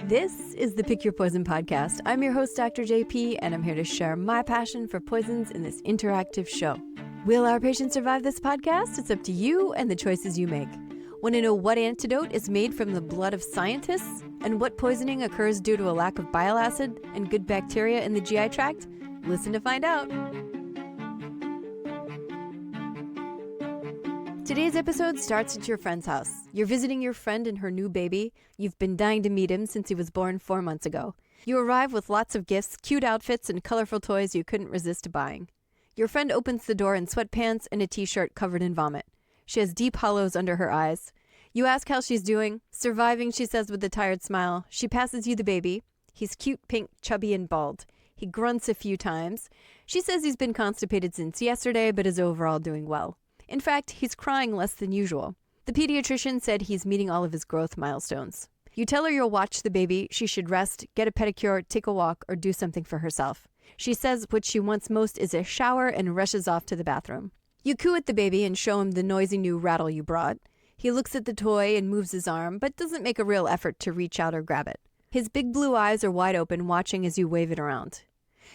This is the Pick Your Poison podcast. I'm your host, Dr. JP, and I'm here to share my passion for poisons in this interactive show. Will our patients survive this podcast? It's up to you and the choices you make. Want to know what antidote is made from the blood of scientists and what poisoning occurs due to a lack of bile acid and good bacteria in the GI tract? Listen to find out. Today's episode starts at your friend's house. You're visiting your friend and her new baby. You've been dying to meet him since he was born 4 months ago. You arrive with lots of gifts, cute outfits, and colorful toys you couldn't resist buying. Your friend opens the door in sweatpants and a t-shirt covered in vomit. She has deep hollows under her eyes. You ask how she's doing. Surviving, she says with a tired smile. She passes you the baby. He's cute, pink, chubby, and bald. He grunts a few times. She says he's been constipated since yesterday, but is overall doing well. In fact, he's crying less than usual. The pediatrician said he's meeting all of his growth milestones. You tell her you'll watch the baby, she should rest, get a pedicure, take a walk, or do something for herself. She says what she wants most is a shower and rushes off to the bathroom. You coo at the baby and show him the noisy new rattle you brought. He looks at the toy and moves his arm, but doesn't make a real effort to reach out or grab it. His big blue eyes are wide open, watching as you wave it around.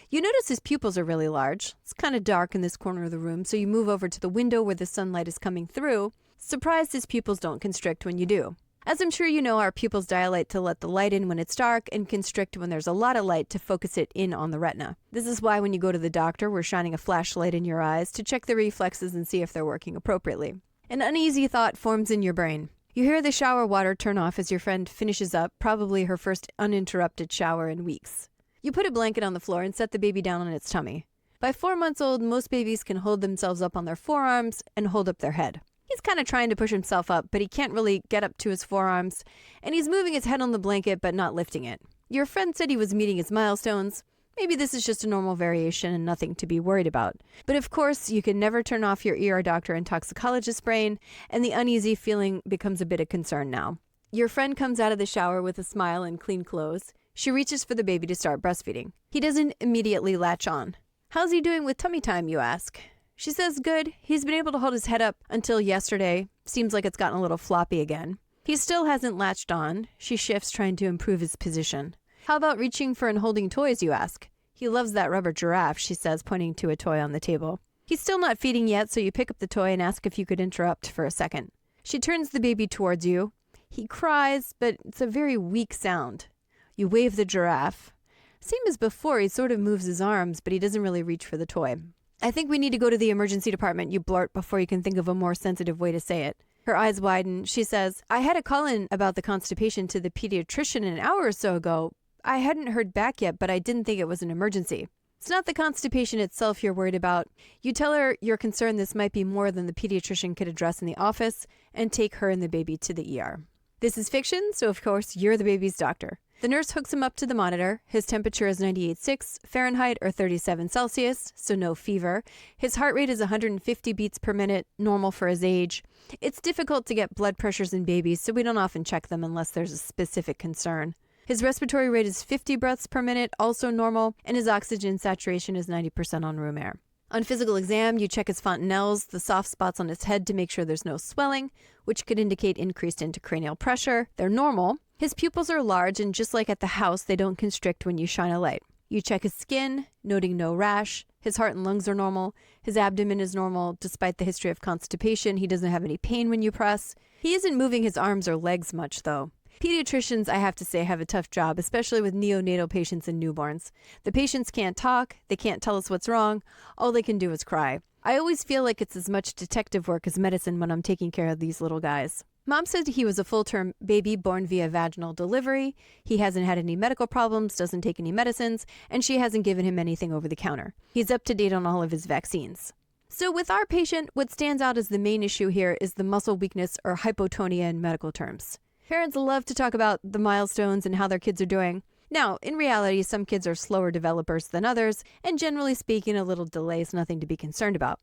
You notice his pupils are really large. It's kind of dark in this corner of the room, so you move over to the window where the sunlight is coming through. Surprised his pupils don't constrict when you do. As I'm sure you know, our pupils dilate to let the light in when it's dark and constrict when there's a lot of light to focus it in on the retina. This is why when you go to the doctor, we're shining a flashlight in your eyes to check the reflexes and see if they're working appropriately. An uneasy thought forms in your brain. You hear the shower water turn off as your friend finishes up, probably her first uninterrupted shower in weeks. You put a blanket on the floor and set the baby down on its tummy. By 4 months old, most babies can hold themselves up on their forearms and hold up their head. He's kind of trying to push himself up, but he can't really get up to his forearms, and he's moving his head on the blanket but not lifting it. Your friend said he was meeting his milestones. Maybe this is just a normal variation and nothing to be worried about. But of course, you can never turn off your ER doctor and toxicologist brain, and the uneasy feeling becomes a bit of concern now. Your friend comes out of the shower with a smile and clean clothes. She reaches for the baby to start breastfeeding. He doesn't immediately latch on. How's he doing with tummy time, you ask? She says good. He's been able to hold his head up until yesterday. Seems like it's gotten a little floppy again. He still hasn't latched on. She shifts, trying to improve his position. How about reaching for and holding toys, you ask? He loves that rubber giraffe, she says, pointing to a toy on the table. He's still not feeding yet, so you pick up the toy and ask if you could interrupt for a second. She turns the baby towards you. He cries, but it's a very weak sound. You wave the giraffe. Same as before, he sort of moves his arms, but he doesn't really reach for the toy. I think we need to go to the emergency department, you blurt before you can think of a more sensitive way to say it. Her eyes widen. She says, I had a call-in about the constipation to the pediatrician an hour or so ago. I hadn't heard back yet, but I didn't think it was an emergency. It's not the constipation itself you're worried about. You tell her you're concerned this might be more than the pediatrician could address in the office and take her and the baby to the ER. This is fiction, so of course you're the baby's doctor. The nurse hooks him up to the monitor. His temperature is 98.6 Fahrenheit or 37 Celsius, so no fever. His heart rate is 150 beats per minute, normal for his age. It's difficult to get blood pressures in babies, so we don't often check them unless there's a specific concern. His respiratory rate is 50 breaths per minute, also normal, and his oxygen saturation is 90% on room air. On physical exam, you check his fontanelles, the soft spots on his head to make sure there's no swelling, which could indicate increased intracranial pressure. They're normal. His pupils are large, and just like at the house, they don't constrict when you shine a light. You check his skin, noting no rash. His heart and lungs are normal. His abdomen is normal. Despite the history of constipation, he doesn't have any pain when you press. He isn't moving his arms or legs much, though. Pediatricians, I have to say, have a tough job, especially with neonatal patients and newborns. The patients can't talk. They can't tell us what's wrong. All they can do is cry. I always feel like it's as much detective work as medicine when I'm taking care of these little guys. Mom said he was a full-term baby born via vaginal delivery. He hasn't had any medical problems, doesn't take any medicines, and she hasn't given him anything over the counter. He's up to date on all of his vaccines. So with our patient, what stands out as the main issue here is the muscle weakness or hypotonia in medical terms. Parents love to talk about the milestones and how their kids are doing. Now, in reality, some kids are slower developers than others, and generally speaking, a little delay is nothing to be concerned about.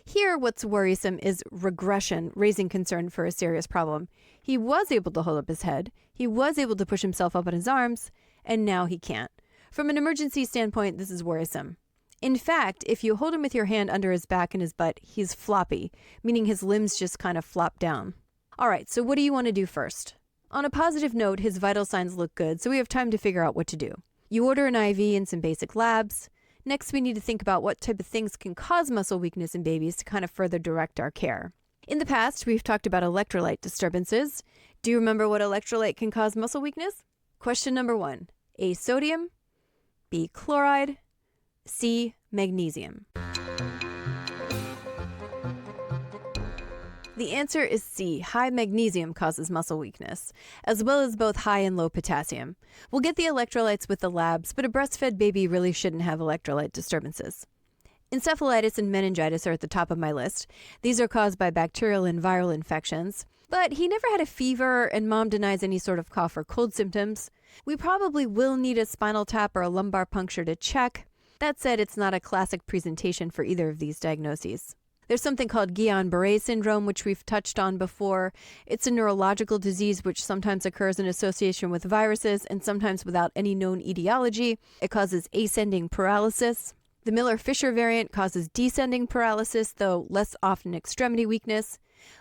Here, what's worrisome is regression, raising concern for a serious problem. He was able to hold up his head, he was able to push himself up on his arms, and now he can't. From an emergency standpoint, this is worrisome. In fact, if you hold him with your hand under his back and his butt, he's floppy, meaning his limbs just kind of flop down. All right, so what do you want to do first? On a positive note, his vital signs look good, so we have time to figure out what to do. You order an IV and some basic labs. Next, we need to think about what type of things can cause muscle weakness in babies to kind of further direct our care. In the past, we've talked about electrolyte disturbances. Do you remember what electrolyte can cause muscle weakness? Question number 1, A, sodium, B, chloride, C, magnesium. The answer is C. High magnesium causes muscle weakness, as well as both high and low potassium. We'll get the electrolytes with the labs, but a breastfed baby really shouldn't have electrolyte disturbances. Encephalitis and meningitis are at the top of my list. These are caused by bacterial and viral infections. But he never had a fever, and mom denies any sort of cough or cold symptoms. We probably will need a spinal tap or a lumbar puncture to check. That said, it's not a classic presentation for either of these diagnoses. There's something called Guillain-Barré syndrome, which we've touched on before. It's a neurological disease which sometimes occurs in association with viruses and sometimes without any known etiology. It causes ascending paralysis. The Miller-Fisher variant causes descending paralysis, though less often extremity weakness.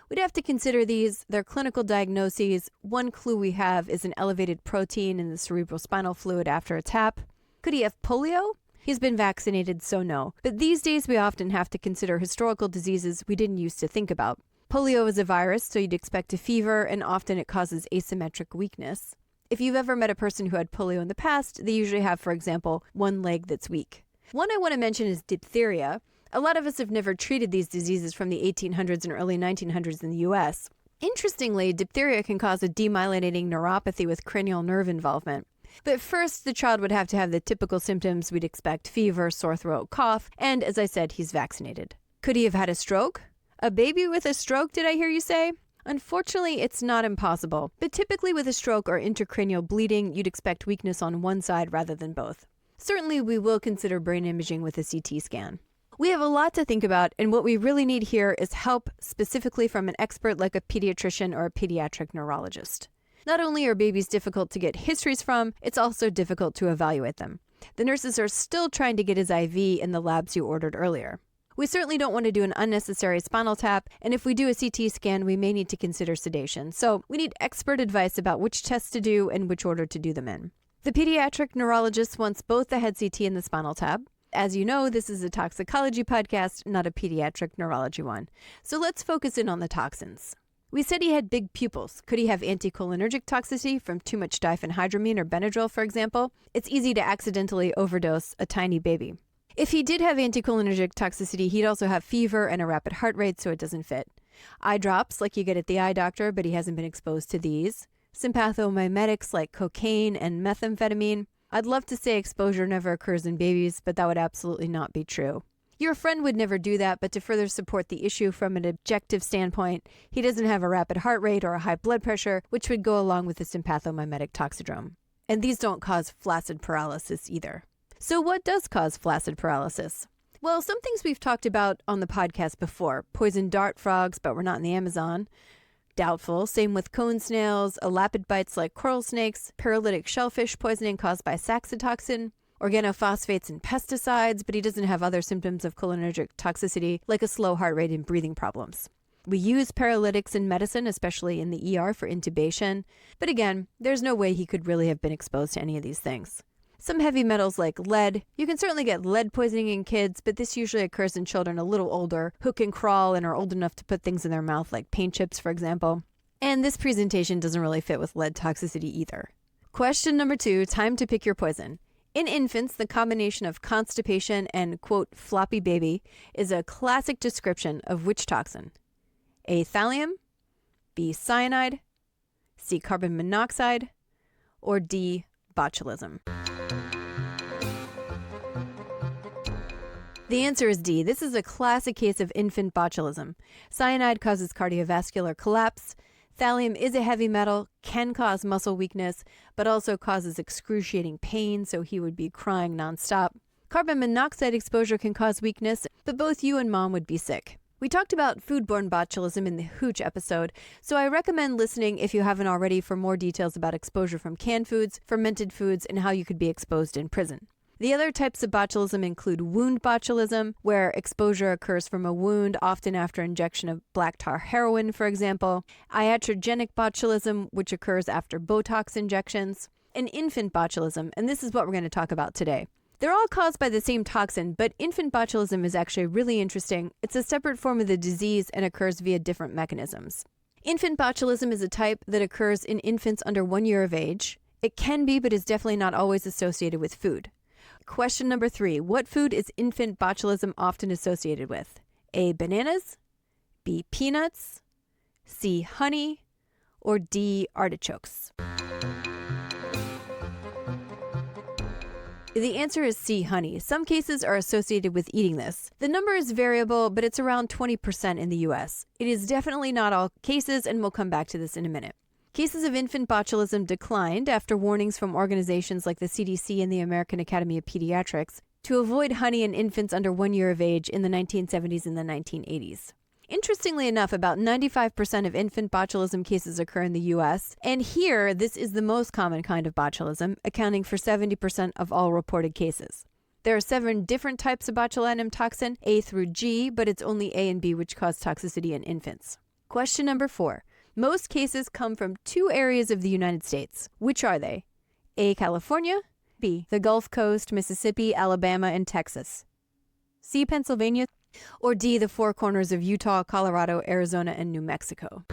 We'd have to consider these. They're clinical diagnoses. One clue we have is an elevated protein in the cerebrospinal fluid after a tap. Could he have polio? He's been vaccinated, so no. But these days we often have to consider historical diseases we didn't used to think about. Polio is a virus, so you'd expect a fever, and often it causes asymmetric weakness. If you've ever met a person who had polio in the past, they usually have, for example, one leg that's weak. One I want to mention is diphtheria. A lot of us have never treated these diseases from the 1800s and early 1900s in the U.S. Interestingly, diphtheria can cause a demyelinating neuropathy with cranial nerve involvement. But first, the child would have to have the typical symptoms we'd expect: fever, sore throat, cough, and as I said, he's vaccinated. Could he have had a stroke? A baby with a stroke, did I hear you say? Unfortunately, it's not impossible, but typically with a stroke or intracranial bleeding, you'd expect weakness on one side rather than both. Certainly, we will consider brain imaging with a CT scan. We have a lot to think about, and what we really need here is help specifically from an expert like a pediatrician or a pediatric neurologist. Not only are babies difficult to get histories from, it's also difficult to evaluate them. The nurses are still trying to get his IV in the labs you ordered earlier. We certainly don't want to do an unnecessary spinal tap, and if we do a CT scan, we may need to consider sedation. So we need expert advice about which tests to do and which order to do them in. The pediatric neurologist wants both the head CT and the spinal tap. As you know, this is a toxicology podcast, not a pediatric neurology one. So let's focus in on the toxins. We said he had big pupils. Could he have anticholinergic toxicity from too much diphenhydramine or Benadryl, for example? It's easy to accidentally overdose a tiny baby. If he did have anticholinergic toxicity, he'd also have fever and a rapid heart rate, so it doesn't fit. Eye drops, like you get at the eye doctor, but he hasn't been exposed to these. Sympathomimetics like cocaine and methamphetamine. I'd love to say exposure never occurs in babies, but that would absolutely not be true. Your friend would never do that, but to further support the issue from an objective standpoint, he doesn't have a rapid heart rate or a high blood pressure, which would go along with the sympathomimetic toxidrome. And these don't cause flaccid paralysis either. So what does cause flaccid paralysis? Well, some things we've talked about on the podcast before. Poison dart frogs, but we're not in the Amazon. Doubtful. Same with cone snails, elapid bites like coral snakes, paralytic shellfish poisoning caused by saxitoxin, organophosphates and pesticides, but he doesn't have other symptoms of cholinergic toxicity like a slow heart rate and breathing problems. We use paralytics in medicine, especially in the ER for intubation, but again, there's no way he could really have been exposed to any of these things. Some heavy metals like lead. You can certainly get lead poisoning in kids, but this usually occurs in children a little older who can crawl and are old enough to put things in their mouth like paint chips, for example. And this presentation doesn't really fit with lead toxicity either. Question number 2, time to pick your poison. In infants, the combination of constipation and, quote, floppy baby is a classic description of which toxin? A, thallium, B, cyanide, C, carbon monoxide, or D, botulism. The answer is D. This is a classic case of infant botulism. Cyanide causes cardiovascular collapse. Thallium is a heavy metal, can cause muscle weakness, but also causes excruciating pain, so he would be crying nonstop. Carbon monoxide exposure can cause weakness, but both you and mom would be sick. We talked about foodborne botulism in the Hooch episode, so I recommend listening if you haven't already for more details about exposure from canned foods, fermented foods, and how you could be exposed in prison. The other types of botulism include wound botulism, where exposure occurs from a wound, often after injection of black tar heroin, for example, iatrogenic botulism, which occurs after Botox injections, and infant botulism, and this is what we're going to talk about today. They're all caused by the same toxin, but infant botulism is actually really interesting. It's a separate form of the disease and occurs via different mechanisms. Infant botulism is a type that occurs in infants under 1 year of age. It can be, but is definitely not always associated with food. Question number 3. What food is infant botulism often associated with? A. Bananas, B. Peanuts, C. Honey, or D. Artichokes? The answer is C. Honey. Some cases are associated with eating this. The number is variable, but it's around 20% in the US. It is definitely not all cases, and we'll come back to this in a minute. Cases of infant botulism declined after warnings from organizations like the CDC and the American Academy of Pediatrics to avoid honey in infants under 1 year of age in the 1970s and the 1980s. Interestingly enough, about 95% of infant botulism cases occur in the U.S., and here this is the most common kind of botulism, accounting for 70% of all reported cases. There are 7 different types of botulinum toxin, A through G, but it's only A and B which cause toxicity in infants. Question number 4. Most cases come from 2 areas of the United States. Which are they? A. California, B. the Gulf Coast, Mississippi, Alabama, and Texas, C. Pennsylvania, or D. the 4 corners of Utah, Colorado, Arizona, and New Mexico.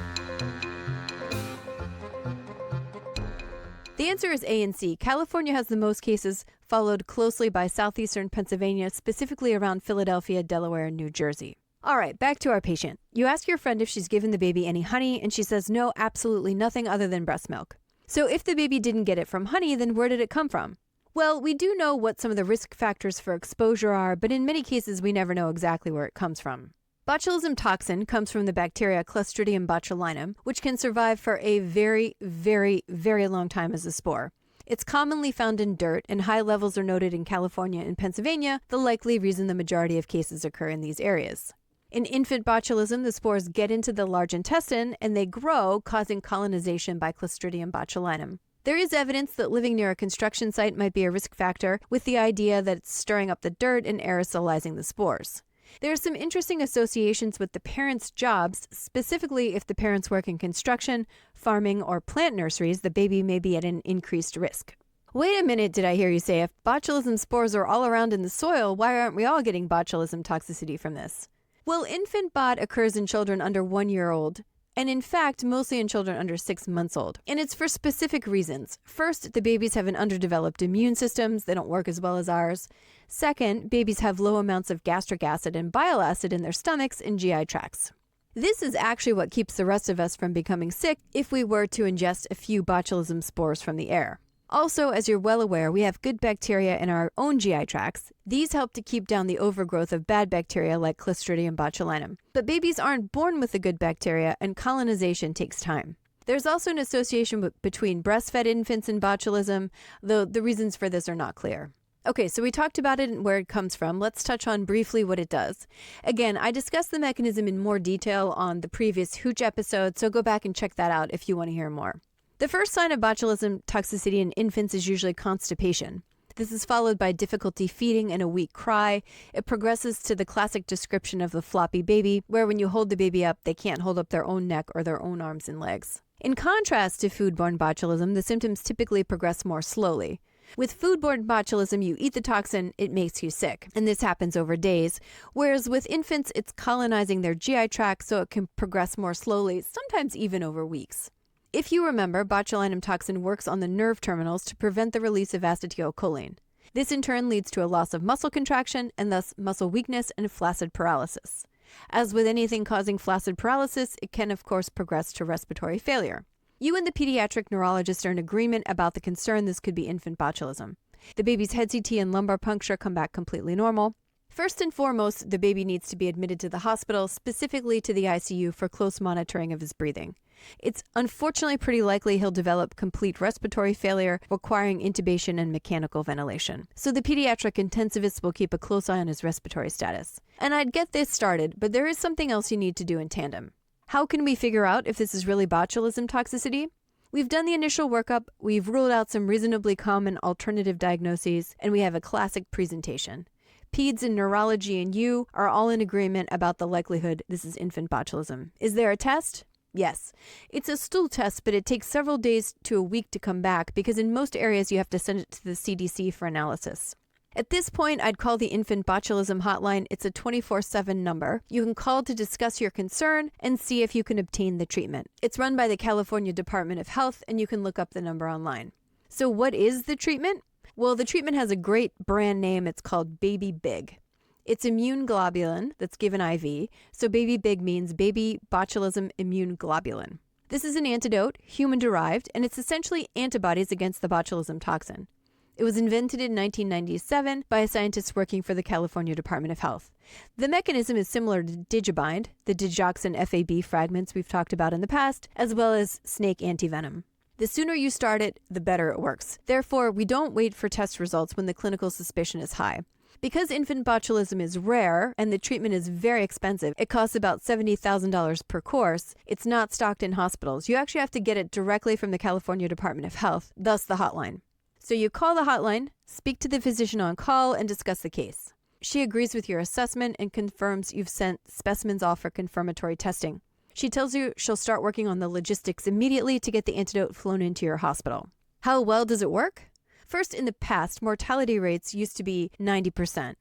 The answer is A and C. California has the most cases, followed closely by southeastern Pennsylvania, specifically around Philadelphia, Delaware, and New Jersey. All right, back to our patient. You ask your friend if she's given the baby any honey, and she says no, absolutely nothing other than breast milk. So if the baby didn't get it from honey, then where did it come from? Well, we do know what some of the risk factors for exposure are, but in many cases we never know exactly where it comes from. Botulism toxin comes from the bacteria Clostridium botulinum, which can survive for a very, very, very long time as a spore. It's commonly found in dirt, and high levels are noted in California and Pennsylvania, the likely reason the majority of cases occur in these areas. In infant botulism, the spores get into the large intestine and they grow, causing colonization by Clostridium botulinum. There is evidence that living near a construction site might be a risk factor, with the idea that it's stirring up the dirt and aerosolizing the spores. There are some interesting associations with the parents' jobs. Specifically, if the parents work in construction, farming, or plant nurseries, the baby may be at an increased risk. Wait a minute, did I hear you say? If botulism spores are all around in the soil, why aren't we all getting botulism toxicity from this? Well, infant bot occurs in children under 1 year old, and in fact, mostly in children under 6 months old. And it's for specific reasons. First, the babies have an underdeveloped immune systems. They don't work as well as ours. Second, babies have low amounts of gastric acid and bile acid in their stomachs and GI tracts. This is actually what keeps the rest of us from becoming sick if we were to ingest a few botulism spores from the air. Also, as you're well aware, we have good bacteria in our own GI tracts. These help to keep down the overgrowth of bad bacteria like Clostridium botulinum. But babies aren't born with the good bacteria, and colonization takes time. There's also an association between breastfed infants and botulism, though the reasons for this are not clear. Okay, so we talked about it and where it comes from. Let's touch on briefly what it does. Again, I discussed the mechanism in more detail on the previous Hooch episode, so go back and check that out if you want to hear more. The first sign of botulism toxicity in infants is usually constipation. This is followed by difficulty feeding and a weak cry. It progresses to the classic description of the floppy baby, where when you hold the baby up, they can't hold up their own neck or their own arms and legs. In contrast to foodborne botulism, the symptoms typically progress more slowly. With foodborne botulism, you eat the toxin, it makes you sick, and this happens over days, whereas with infants, it's colonizing their GI tract, so it can progress more slowly, sometimes even over weeks. If you remember, botulinum toxin works on the nerve terminals to prevent the release of acetylcholine. This in turn leads to a loss of muscle contraction and thus muscle weakness and flaccid paralysis. As with anything causing flaccid paralysis, it can of course progress to respiratory failure. You and the pediatric neurologist are in agreement about the concern this could be infant botulism. The baby's head CT and lumbar puncture come back completely normal. First and foremost, the baby needs to be admitted to the hospital, specifically to the ICU, for close monitoring of his breathing. It's unfortunately pretty likely he'll develop complete respiratory failure, requiring intubation and mechanical ventilation. So the pediatric intensivists will keep a close eye on his respiratory status. And I'd get this started, but there is something else you need to do in tandem. How can we figure out if this is really botulism toxicity? We've done the initial workup, we've ruled out some reasonably common alternative diagnoses, and we have a classic presentation. Peds and neurology and you are all in agreement about the likelihood this is infant botulism. Is there a test? Yes. It's a stool test, but it takes several days to a week to come back because in most areas you have to send it to the CDC for analysis. At this point, I'd call the infant botulism hotline. It's a 24/7 number. You can call to discuss your concern and see if you can obtain the treatment. It's run by the California Department of Health, and you can look up the number online. So what is the treatment? Well, the treatment has a great brand name. It's called Baby Big. It's immune globulin that's given IV, so Baby Big means baby botulism immune globulin. This is an antidote, human-derived, and it's essentially antibodies against the botulism toxin. It was invented in 1997 by scientists working for the California Department of Health. The mechanism is similar to Digibind, the digoxin FAB fragments we've talked about in the past, as well as snake antivenom. The sooner you start it, the better it works. Therefore, we don't wait for test results when the clinical suspicion is high. Because infant botulism is rare and the treatment is very expensive, it costs about $70,000 per course, it's not stocked in hospitals. You actually have to get it directly from the California Department of Health, thus the hotline. So you call the hotline, speak to the physician on call, and discuss the case. She agrees with your assessment and confirms you've sent specimens off for confirmatory testing. She tells you she'll start working on the logistics immediately to get the antidote flown into your hospital. How well does it work? First, in the past, mortality rates used to be 90%.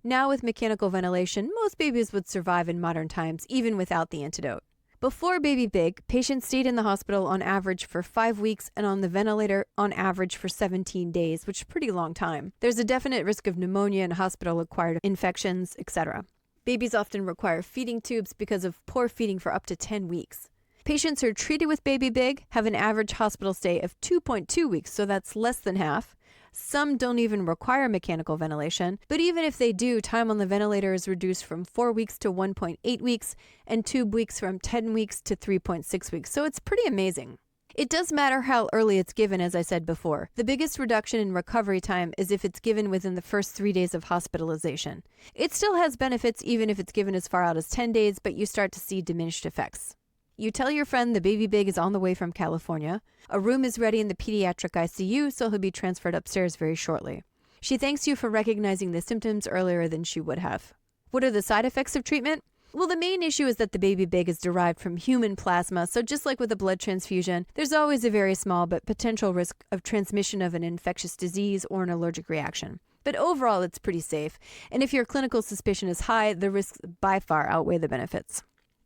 Now, with mechanical ventilation, most babies would survive in modern times, even without the antidote. Before Baby Big, patients stayed in the hospital on average for 5 weeks and on the ventilator on average for 17 days, which is a pretty long time. There's a definite risk of pneumonia and hospital-acquired infections, etc. Babies often require feeding tubes because of poor feeding for up to 10 weeks. Patients who are treated with Baby Big have an average hospital stay of 2.2 weeks, so that's less than half. Some don't even require mechanical ventilation, but even if they do, time on the ventilator is reduced from 4 weeks to 1.8 weeks and tube weeks from 10 weeks to 3.6 weeks, so it's pretty amazing. It does matter how early it's given, as I said before. The biggest reduction in recovery time is if it's given within the first 3 days of hospitalization. It still has benefits even if it's given as far out as 10 days, but you start to see diminished effects. You tell your friend the Baby Big is on the way from California. A room is ready in the pediatric ICU, so he'll be transferred upstairs very shortly. She thanks you for recognizing the symptoms earlier than she would have. What are the side effects of treatment? Well, the main issue is that the Baby Big is derived from human plasma, so just like with a blood transfusion, there's always a very small but potential risk of transmission of an infectious disease or an allergic reaction. But overall, it's pretty safe, and if your clinical suspicion is high, the risks by far outweigh the benefits.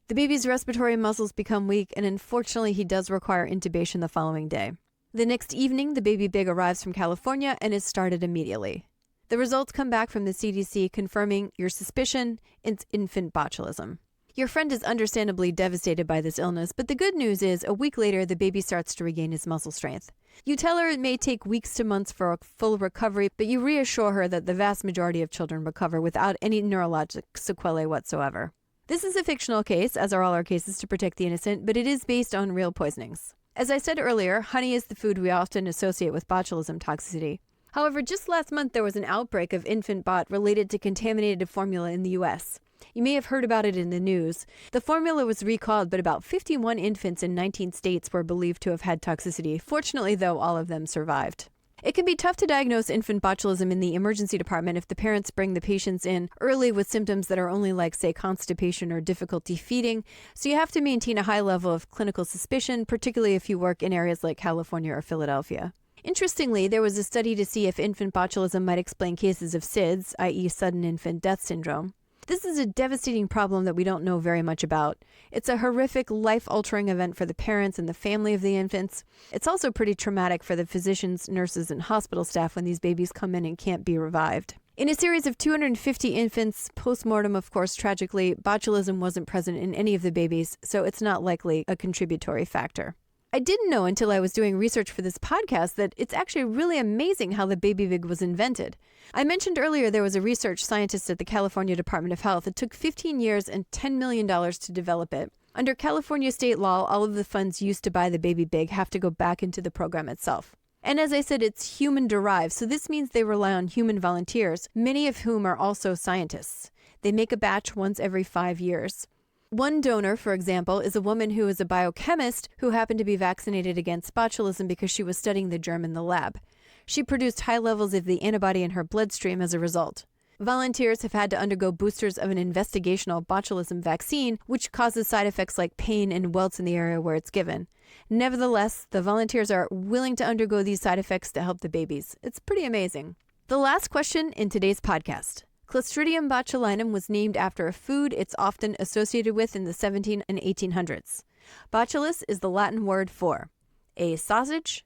The baby's respiratory muscles become weak, and unfortunately, he does require intubation the following day. The next evening, the Baby Big arrives from California and is started immediately. The results come back from the CDC confirming your suspicion it's infant botulism. Your friend is understandably devastated by this illness, but the good news is a week later, the baby starts to regain his muscle strength. You tell her it may take weeks to months for a full recovery, but you reassure her that the vast majority of children recover without any neurologic sequelae whatsoever. This is a fictional case, as are all our cases, to protect the innocent, but it is based on real poisonings. As I said earlier, honey is the food we often associate with botulism toxicity. However, just last month there was an outbreak of infant bot related to contaminated formula in the U.S. You may have heard about it in the news. The formula was recalled, but about 51 infants in 19 states were believed to have had toxicity. Fortunately, though, all of them survived. It can be tough to diagnose infant botulism in the emergency department if the parents bring the patients in early with symptoms that are only like, say, constipation or difficulty feeding, so you have to maintain a high level of clinical suspicion, particularly if you work in areas like California or Philadelphia. Interestingly, there was a study to see if infant botulism might explain cases of SIDS, i.e. sudden infant death syndrome. This is a devastating problem that we don't know very much about. It's a horrific, life-altering event for the parents and the family of the infants. It's also pretty traumatic for the physicians, nurses, and hospital staff when these babies come in and can't be revived. In a series of 250 infants, post-mortem, of course, tragically, botulism wasn't present in any of the babies, so it's not likely a contributory factor. I didn't know until I was doing research for this podcast that it's actually really amazing how the Baby Big was invented. I mentioned earlier there was a research scientist at the California Department of Health. It took 15 years and $10 million to develop it. Under California state law, all of the funds used to buy the Baby Big have to go back into the program itself. And as I said, it's human-derived, so this means they rely on human volunteers, many of whom are also scientists. They make a batch once every 5 years. One donor, for example, is a woman who is a biochemist who happened to be vaccinated against botulism because she was studying the germ in the lab. She produced high levels of the antibody in her bloodstream as a result. Volunteers have had to undergo boosters of an investigational botulism vaccine, which causes side effects like pain and welts in the area where it's given. Nevertheless, the volunteers are willing to undergo these side effects to help the babies. It's pretty amazing. The last question in today's podcast. Clostridium botulinum was named after a food it's often associated with in the 1700s and 1800s. Botulus is the Latin word for A. Sausage,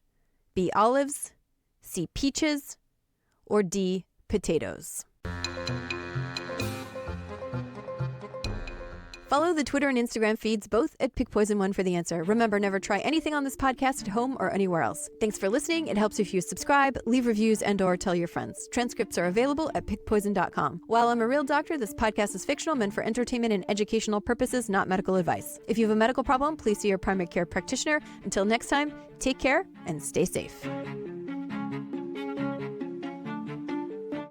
B. Olives, C. Peaches, or D. Potatoes. Follow the Twitter and Instagram feeds, both at PickPoison1 for the answer. Remember, never try anything on this podcast at home or anywhere else. Thanks for listening. It helps if you subscribe, leave reviews, and/or tell your friends. Transcripts are available at pickpoison.com. While I'm a real doctor, this podcast is fictional, meant for entertainment and educational purposes, not medical advice. If you have a medical problem, please see your primary care practitioner. Until next time, take care and stay safe.